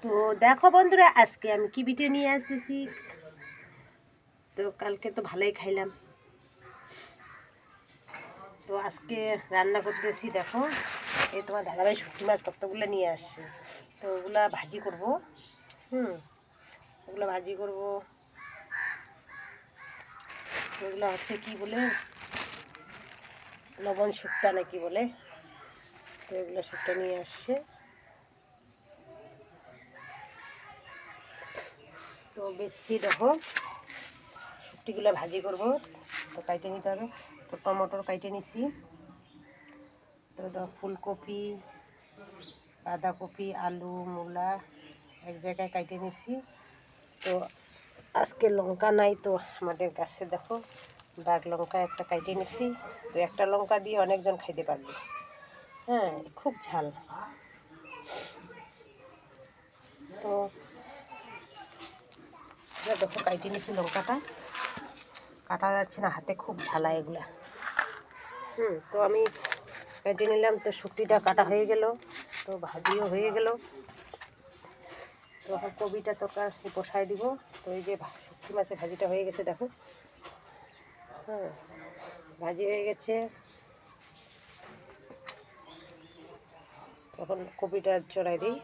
তো দেখো বন্ধুরা, আজকে আমি কি পিঠে নিয়ে আসতেছি। তো কালকে তো ভালোই খাইলাম, তো আজকে রান্না করতেছি। দেখো, এই তোমার দাদাভাই শুটকি মাছ কতগুলো নিয়ে আসছে, তো ওগুলা ভাজি করব। ওগুলো ভাজি করব। ওগুলো হচ্ছে কি বলে, লবণ শুটটা নাকি বলে। তো এগুলো শুটটা নিয়ে আসছে, তো বেচছি। দেখো, শুটকিগুলো ভাজি করব, তো কাইটে নিতে হবে। তো টমেটোর কাইটে নিছি, তো ফুলকপি, বাঁধাকপি, আলু, মূলা এক জায়গায় কাইটে নিছি। তো আজকে লঙ্কা নাই, তো আমাদের গাছে দেখো ডাক লঙ্কা একটা কাইটে নিছি। তো একটা লঙ্কা দিয়ে অনেকজন খাইতে পারবে। হ্যাঁ, খুব ঝাল। তো দেখো কাইটে নিছি, লঙ্কাটা কাটা যাচ্ছে না হাতে, খুব ঝালা এগুলা। তো আমি কেটে নিলাম। তো শুটকিটা কাটা হয়ে গেল, তো ভাজিও হয়ে গেল। তো এখন কবিটা তরকারি বসাই দিব। তো এই যে শুটকি মাছের ভাজিটা হয়ে গেছে, দেখো। ভাজি হয়ে গেছে। তখন কবিটা চড়াই দিই।